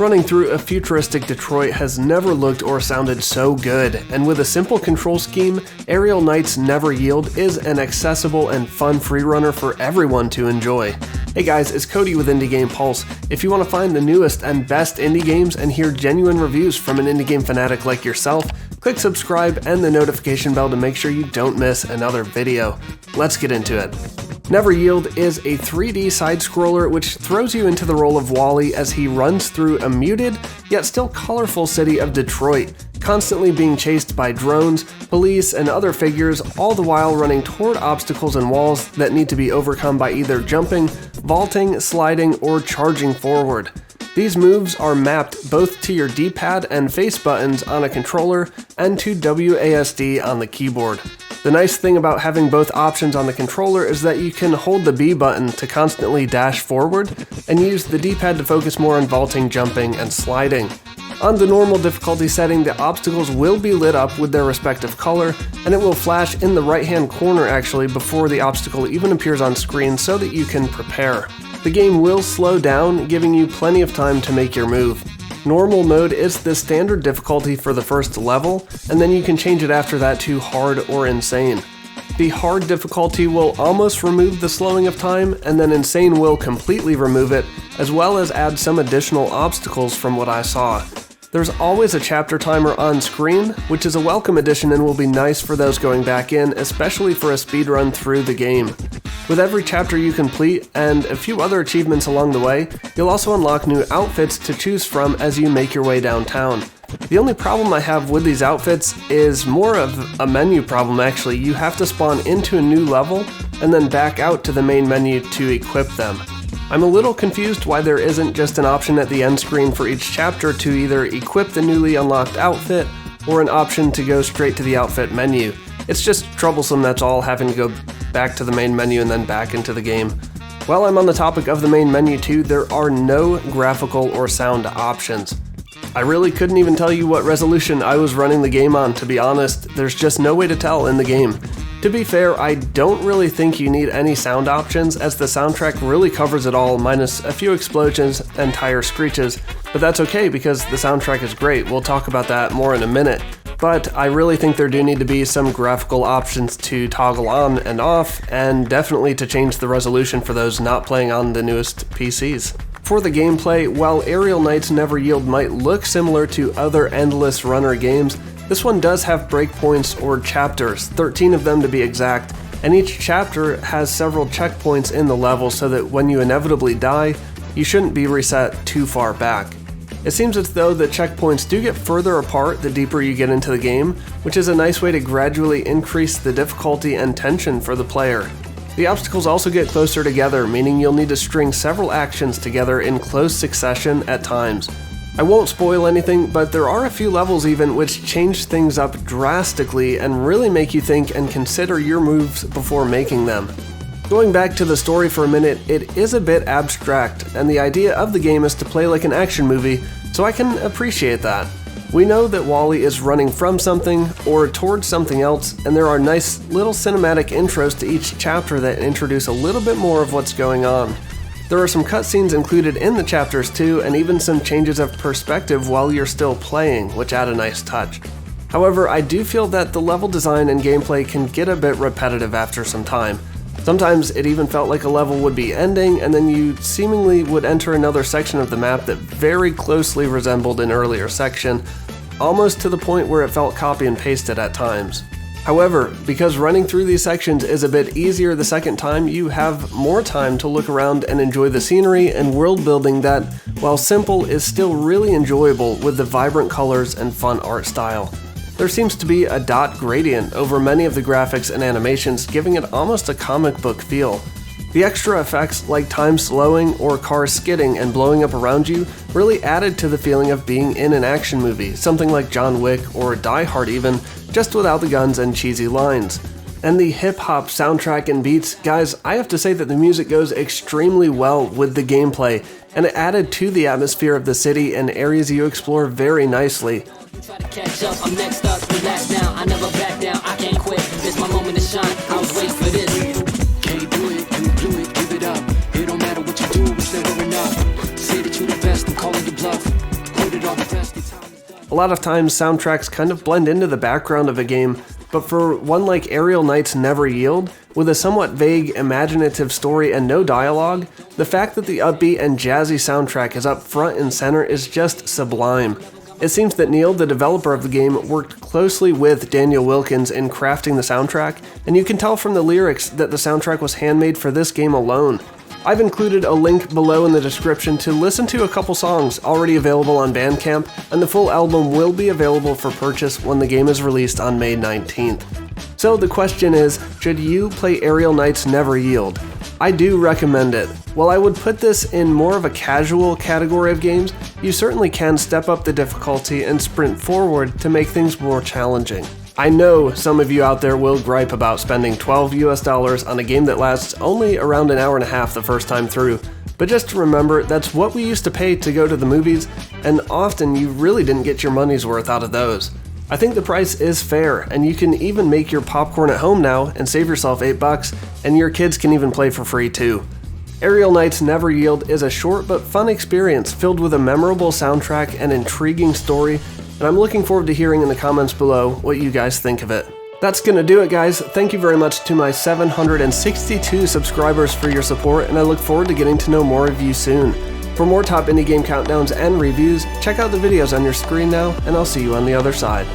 Running through a futuristic Detroit has never looked or sounded so good, and with a simple control scheme, Aerial Knight's Never Yield is an accessible and fun freerunner for everyone to enjoy. Hey guys, it's Cody with Indie Game Pulse. If you want to find the newest and best indie games and hear genuine reviews from an indie game fanatic like yourself, click subscribe and the notification bell to make sure you don't miss another video. Let's get into it. Never Yield is a 3D side-scroller which throws you into the role of Wally as he runs through a muted, yet still colorful city of Detroit, constantly being chased by drones, police, and other figures, all the while running toward obstacles and walls that need to be overcome by either jumping, vaulting, sliding, or charging forward. These moves are mapped both to your D-pad and face buttons on a controller and to WASD on the keyboard. The nice thing about having both options on the controller is that you can hold the B button to constantly dash forward and use the D-pad to focus more on vaulting, jumping, and sliding. On the normal difficulty setting, the obstacles will be lit up with their respective color, and it will flash in the right-hand corner actually before the obstacle even appears on screen so that you can prepare. The game will slow down, giving you plenty of time to make your move. Normal mode is the standard difficulty for the first level, and then you can change it after that to hard or insane. The hard difficulty will almost remove the slowing of time, and then insane will completely remove it, as well as add some additional obstacles from what I saw. There's always a chapter timer on screen, which is a welcome addition and will be nice for those going back in, especially for a speedrun through the game. With every chapter you complete, and a few other achievements along the way, you'll also unlock new outfits to choose from as you make your way downtown. The only problem I have with these outfits is more of a menu problem actually. You have to spawn into a new level, and then back out to the main menu to equip them. I'm a little confused why there isn't just an option at the end screen for each chapter to either equip the newly unlocked outfit, or an option to go straight to the outfit menu. It's just troublesome, that's all, having to go back to the main menu and then back into the game. While I'm on the topic of the main menu too, there are no graphical or sound options. I really couldn't even tell you what resolution I was running the game on, to be honest. There's just no way to tell in the game. To be fair, I don't really think you need any sound options, as the soundtrack really covers it all, minus a few explosions and tire screeches, but that's okay because the soundtrack is great. We'll talk about that more in a minute. But I really think there do need to be some graphical options to toggle on and off, and definitely to change the resolution for those not playing on the newest PCs. For the gameplay, while Aerial Knight's Never Yield might look similar to other endless runner games, this one does have breakpoints or chapters, 13 of them to be exact, and each chapter has several checkpoints in the level so that when you inevitably die, you shouldn't be reset too far back. It seems as though the checkpoints do get further apart the deeper you get into the game, which is a nice way to gradually increase the difficulty and tension for the player. The obstacles also get closer together, meaning you'll need to string several actions together in close succession at times. I won't spoil anything, but there are a few levels even which change things up drastically and really make you think and consider your moves before making them. Going back to the story for a minute, it is a bit abstract, and the idea of the game is to play like an action movie, so I can appreciate that. We know that Wally is running from something or towards something else, and there are nice little cinematic intros to each chapter that introduce a little bit more of what's going on. There are some cutscenes included in the chapters too, and even some changes of perspective while you're still playing, which add a nice touch. However, I do feel that the level design and gameplay can get a bit repetitive after some time. Sometimes it even felt like a level would be ending, and then you seemingly would enter another section of the map that very closely resembled an earlier section, almost to the point where it felt copy and pasted at times. However, because running through these sections is a bit easier the second time, you have more time to look around and enjoy the scenery and world building that, while simple, is still really enjoyable with the vibrant colors and fun art style. There seems to be a dot gradient over many of the graphics and animations, giving it almost a comic book feel. The extra effects like time slowing or cars skidding and blowing up around you really added to the feeling of being in an action movie, something like John Wick or Die Hard even, just without the guns and cheesy lines. And the hip-hop soundtrack and beats, guys, I have to say that the music goes extremely well with the gameplay, and it added to the atmosphere of the city and areas you explore very nicely. Try to catch up, I'm next up, relax now, I never back down, I can't quit, it's my moment to shine, I was waiting for this. Can't do it, you blew it, give it up, it don't matter what you do, it's never enough, say that you're the best, I'm calling your bluff. A lot of times soundtracks kind of blend into the background of a game, but for one like Aerial Knight's Never Yield, with a somewhat vague, imaginative story and no dialogue, the fact that the upbeat and jazzy soundtrack is up front and center is just sublime. It seems that Neil, the developer of the game, worked closely with Daniel Wilkins in crafting the soundtrack, and you can tell from the lyrics that the soundtrack was handmade for this game alone. I've included a link below in the description to listen to a couple songs already available on Bandcamp, and the full album will be available for purchase when the game is released on May 19th. So the question is, should you play Aerial Knight's Never Yield? I do recommend it. While I would put this in more of a casual category of games, you certainly can step up the difficulty and sprint forward to make things more challenging. I know some of you out there will gripe about spending $12 on a game that lasts only around an hour and a half the first time through, but just remember that's what we used to pay to go to the movies, and often you really didn't get your money's worth out of those. I think the price is fair, and you can even make your popcorn at home now and save yourself $8, and your kids can even play for free too. Aerial Knight's Never Yield is a short but fun experience filled with a memorable soundtrack and intriguing story, and I'm looking forward to hearing in the comments below what you guys think of it. That's gonna do it, guys. Thank you very much to my 762 subscribers for your support, and I look forward to getting to know more of you soon. For more top indie game countdowns and reviews, check out the videos on your screen now, and I'll see you on the other side.